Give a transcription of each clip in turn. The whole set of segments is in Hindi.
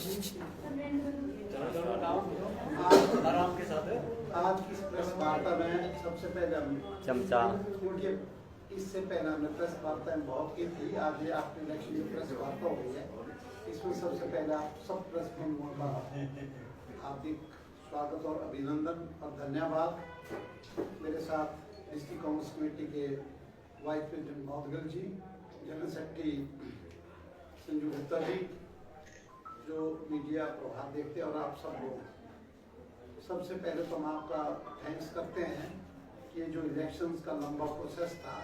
आराम के साथ आज की प्रेस वार्ता में सबसे पहले चमचा, क्योंकि इससे पहले हमने प्रेस वार्ता बहुत की थी। आज ये आपके इलेक्शन की प्रेस वार्ता हो गई है। इसमें सबसे पहले आप सब प्रेस मित्रों का हार्दिक स्वागत और अभिनंदन और धन्यवाद। मेरे साथ डिस्ट्रिक्ट कांग्रेस कमेटी के वाइस प्रेसिडेंट मौदगल जी, जनरल सेक्रेटरी संजू गुप्ता जी, जो मीडिया प्रभाव देखते हैं, और आप सब लोग। सबसे पहले तो हम आपका थैंक्स करते हैं कि ये जो इलेक्शंस का लंबा प्रोसेस था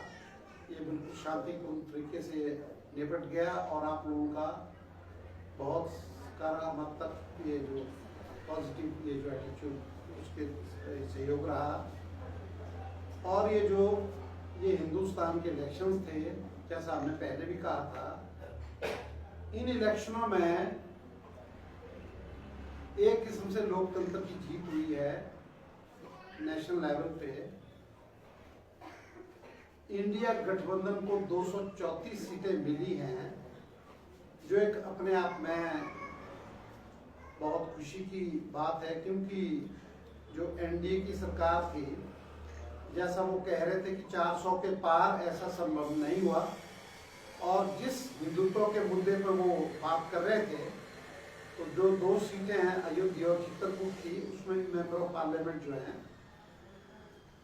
ये बिल्कुल शांतिपूर्ण तरीके से निपट गया और आप लोगों का बहुत सकारात्मक ये जो पॉजिटिव ये जो एटीट्यूड उसके सहयोग रहा। और ये जो ये हिंदुस्तान के इलेक्शंस थे, जैसा हमने पहले भी कहा था, इन इलेक्शनों में एक किस्म से लोकतंत्र की जीत हुई है। नेशनल लेवल पे इंडिया गठबंधन को 234 सीटें मिली हैं, जो एक अपने आप में बहुत खुशी की बात है, क्योंकि जो एनडीए की सरकार थी, जैसा वो कह रहे थे कि 400 के पार, ऐसा संभव नहीं हुआ। और जिस हिंदुत्व के मुद्दे पर वो बात कर रहे थे, तो जो 2 सीटें हैं अयोध्या और चित्रकूट की, उसमें मेंबर ऑफ पार्लियामेंट जो हैं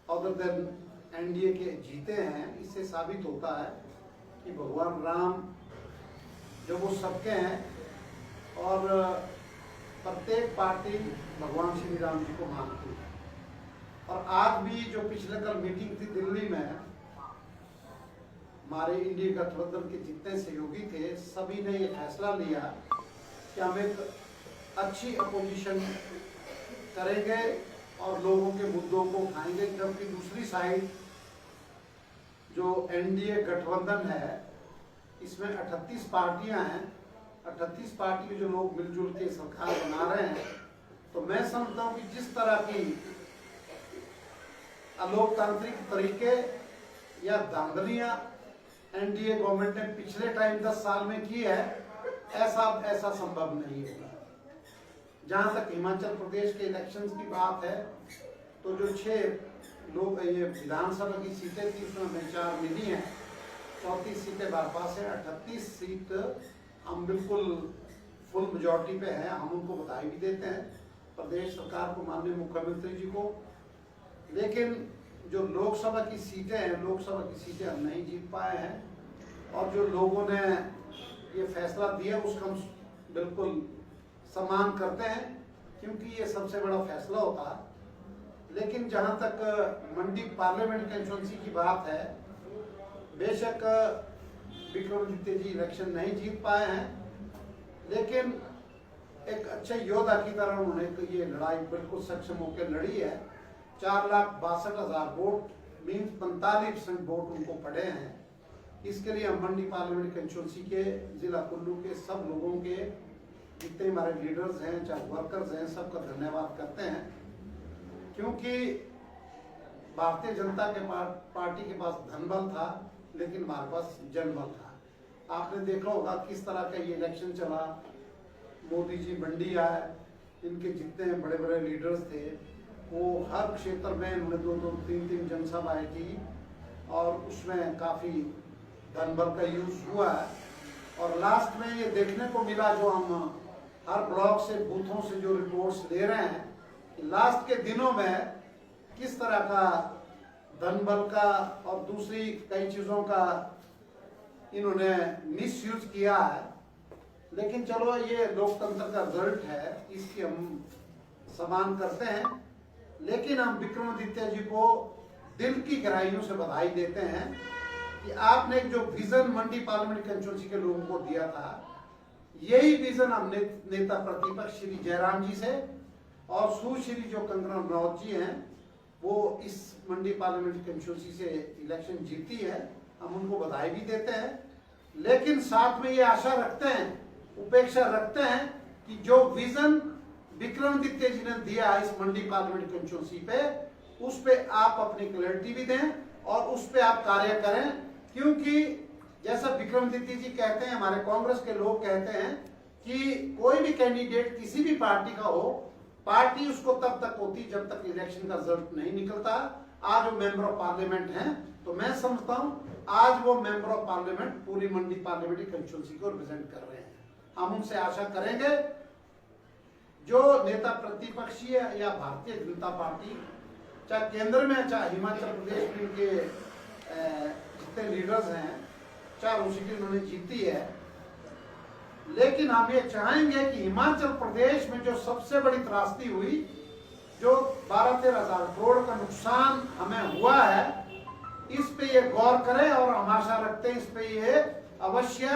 अदर देन एनडीए के जीते हैं। इससे साबित होता है कि भगवान राम जो वो सबके हैं और प्रत्येक पार्टी भगवान श्री राम जी को मानती है। और आज भी जो पिछले कल मीटिंग थी दिल्ली में, हमारे इंडिया गठबंधन के जितने सहयोगी थे, सभी ने ये फैसला लिया कि हम एक अच्छी अपोजिशन करेंगे और लोगों के मुद्दों को उठाएंगे। जबकि दूसरी साइड जो एनडीए गठबंधन है, इसमें 38 पार्टियां हैं। 38 पार्टी के जो लोग मिलजुल के सरकार बना रहे हैं, तो मैं समझता हूँ कि जिस तरह की अलोकतांत्रिक तरीके या धांधलियां एनडीए गवर्नमेंट ने पिछले टाइम 10 साल में की है, ऐसा संभव नहीं होगा। जहां तक हिमाचल प्रदेश के इलेक्शंस की बात है, तो जो 6 लोग ये विधानसभा की सीटें थी, उसमें हमें 4 मिली हैं। 34 सीटें भाजपा से, 38 सीट हम बिल्कुल फुल मेजॉरिटी पे हैं। हम उनको बधाई भी देते हैं, प्रदेश सरकार को, माननीय मुख्यमंत्री जी को। लेकिन जो लोकसभा की सीटें हैं, लोकसभा की सीटें हम नहीं जीत पाए हैं। और जो लोगों ने ये फैसला दिया उसका हम बिल्कुल सम्मान करते हैं, क्योंकि ये सबसे बड़ा फैसला होता है। लेकिन जहां तक मंडी पार्लियामेंट कंस्टिट्यूंसी की बात है, बेशक विक्रमादित्य जी इलेक्शन नहीं जीत पाए हैं, लेकिन एक अच्छे योद्धा की तरह उन्होंने ये लड़ाई बिल्कुल सक्षम होकर लड़ी है। 4,62,000 वोट मीन्स 45% वोट उनको पड़े हैं। इसके लिए हम मंडी पार्लियामेंट कंस्टिट्यूंसी के, जिला कुल्लू के सब लोगों के, जितने हमारे लीडर्स हैं, चाहे वर्कर्स हैं, सबका धन्यवाद करते हैं। क्योंकि भारतीय जनता के पार्टी के पास धनबल था, लेकिन हमारे पास जनबल था। आपने देखा होगा किस तरह का ये इलेक्शन चला। मोदी जी मंडी आए, इनके जितने बड़े बड़े लीडर्स थे, वो हर क्षेत्र में उन्होंने 2-2, 3-3 जनसभाएं की, और उसमें काफ़ी धनबल का यूज हुआ है। और लास्ट में ये देखने को मिला, जो हम हर ब्लॉक से, बूथों से जो रिपोर्ट्स ले रहे हैं, कि लास्ट के दिनों में किस तरह का धनबल का और दूसरी कई चीज़ों का इन्होंने मिसयूज किया है। लेकिन चलो, ये लोकतंत्र का रिजल्ट है, इसकी हम सम्मान करते हैं। लेकिन हम विक्रमादित्य जी को दिल की गहराइयों से बधाई देते हैं कि आपने जो विजन मंडी पार्लियामेंट कंस्टिट्यूंसी के लोगों को दिया था, यही विजन हमने नेता प्रतिपक्ष श्री जयराम जी से और सुश्री जो कंगना रनौत जी हैं, वो इस मंडी पार्लियामेंट कंस्टिट्यूंसी से इलेक्शन जीती है। हम उनको बधाई भी देते हैं, लेकिन साथ में ये आशा रखते हैं, उपेक्षा रखते हैं कि जो विजन विक्रमादित्य जी ने दिया इस मंडी पार्लियामेंट कंस्टिट्यूंसी पे, उस पे आप अपनी क्लैरिटी भी दें और उस पे आप कार्य करें। क्योंकि जैसा विक्रमादित्य जी कहते हैं, हमारे कांग्रेस के लोग कहते हैं कि कोई भी कैंडिडेट किसी भी पार्टी का हो, पार्टी उसको तब तक होती जब तक इलेक्शन का रिजल्ट नहीं निकलता। आज वो मेंबर ऑफ पार्लियामेंट हैं, तो मैं समझता हूं आज वो मेंबर ऑफ पार्लियामेंट पूरी मंडी पार्लियामेंट्री कंस्टिट्यूंसी को रिप्रेजेंट कर रहे हैं। हम उनसे आशा करेंगे जो नेता प्रतिपक्षी है या भारतीय जनता पार्टी, चाहे केंद्र में चाहे हिमाचल प्रदेश में के जितने लीडर्स हैं, चाहे वो सीटें उन्होंने जीती है, लेकिन हम ये चाहेंगे कि हिमाचल प्रदेश में जो सबसे बड़ी त्रासदी हुई, जो 12-13 हजार करोड़ का नुकसान हमें हुआ है, इस पे ये गौर करें और हम आशा रखते हैं इस पे ये अवश्य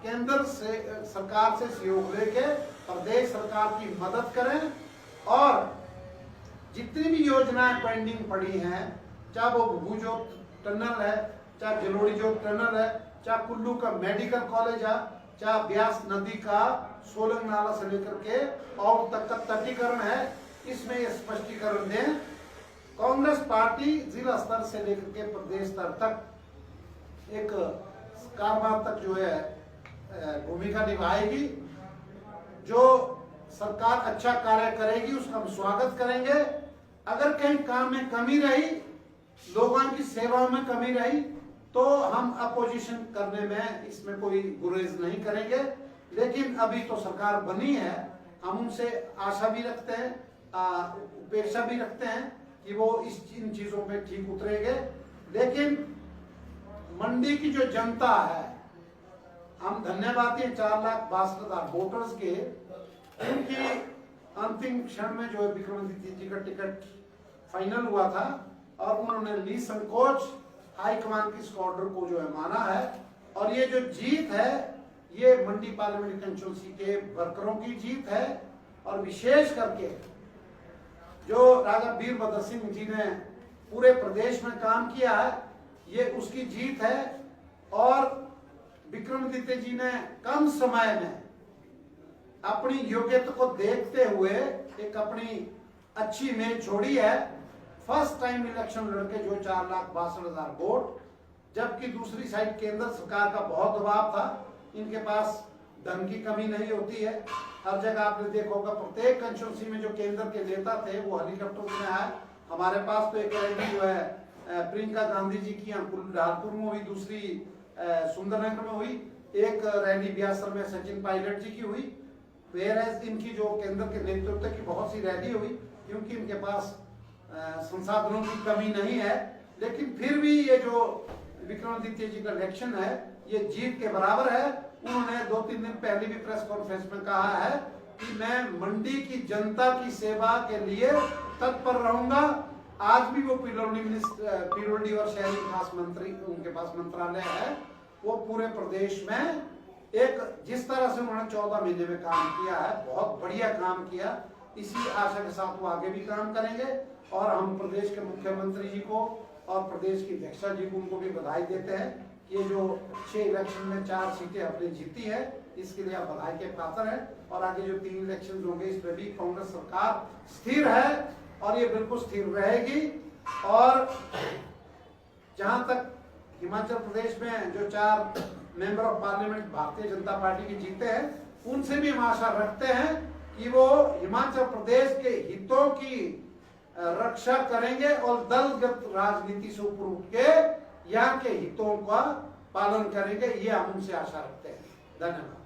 केंद्र से सरकार से सहयोग लेके प्रदेश सरकार की मदद करें और जितनी भी योजनाएं पेंडिंग पड़ी हैं, चाहे वो भूजो टनल है, चाहे जलोड़ी टनल है, चाहे कुल्लू का मेडिकल कॉलेज है, चाहे ब्यास नदी का सोलंग नाला से लेकर के और तक का तटीकरण है, इसमें ये स्पष्टीकरण दें। कांग्रेस पार्टी जिला स्तर से लेकर के प्रदेश स्तर तक एक कारबार तक जो है भूमिका निभाएगी। जो सरकार अच्छा कार्य करेगी उसका हम स्वागत करेंगे। अगर कहीं काम में कमी रही, लोगों की सेवा में कमी रही, तो हम अपोजिशन करने में इसमें कोई गुरेज नहीं करेंगे। लेकिन अभी तो सरकार बनी है, हम उनसे आशा भी रखते हैं, उपेक्षा भी रखते हैं कि वो इन चीजों पे ठीक उतरेंगे। लेकिन मंडी की जो जनता है, हम धन्यवादी हैं 4,62,000 वोटर्स के, उनकी अंतिम क्षण में जो है विक्रमादित्य जी का टिकट फाइनल हुआ था और उन्होंने निसंकोच हाईकमान की इस ऑर्डर को जो है माना है। और ये जो जीत है, ये मंडी पार्लियामेंट्री कंस्टिट्यूंसी के वर्करों की जीत है और विशेष करके जो राजा वीरभद्र सिंह जी ने पूरे प्रदेश में काम किया है, ये उसकी जीत है। और विक्रमादित्य जी ने कम समय में अपनी योग्यता को देखते हुए एक अपनी अच्छी इमेज छोड़ी है। फर्स्ट टाइम इलेक्शन लड़के जो 4,62,000 वोट, जबकि दूसरी साइड केंद्र सरकार का बहुत दबाव था। इनके पास धन की कमी नहीं होती है, हर जगह आपने देखा होगा प्रत्येक कंस्टिट्यूंसी में जो केंद्र के नेता थे वो हेलीकॉप्टर में आए। हमारे पास तो एक रैली जो है प्रियंका गांधी जी की ढालपुर में हुई, दूसरी सुंदरनगर में हुई, एक रैली ब्यासर में सचिन पायलट जी की हुई। वेयर इनकी जो केंद्र के नेतृत्व की बहुत सी रैली हुई, क्योंकि इनके पास संसाधनों की कमी नहीं है। लेकिन फिर भी ये जो विक्रमादित्य जी का इलेक्शन है, ये जीत के बराबर है। उन्होंने 2-3 दिन पहले भी प्रेस कॉन्फ्रेंस में कहा है कि मैं मंडी की जनता की सेवा के लिए तत्पर रहूंगा। आज भी वो पीडब्ल्यूडी और शहरी विकास मंत्री, उनके पास मंत्रालय है, वो पूरे प्रदेश में एक जिस तरह से उन्होंने 14 महीने में काम किया है, बहुत बढ़िया काम किया। इसी आशा के साथ वो आगे भी काम करेंगे और हम प्रदेश के मुख्यमंत्री जी को और प्रदेश की अध्यक्षा जी को उनको भी बधाई देते हैं कि ये जो 6 इलेक्शन में 4 सीटें अपनी जीती है, इसके लिए आप बधाई के पात्र हैं। और आगे जो 3 इलेक्शन होंगे इसमें भी कांग्रेस सरकार स्थिर है और ये बिल्कुल स्थिर रहेगी। और जहां तक हिमाचल प्रदेश में जो 4 member of parliament Bharatiya Janata party की जीते हैं, उनसे भी हम आशा रखते हैं कि वो हिमाचल प्रदेश के हितों की रक्षा करेंगे और दलगत राजनीति से ऊपर उठ के यहाँ के हितों का पालन करेंगे। ये हम उनसे आशा रखते हैं। धन्यवाद।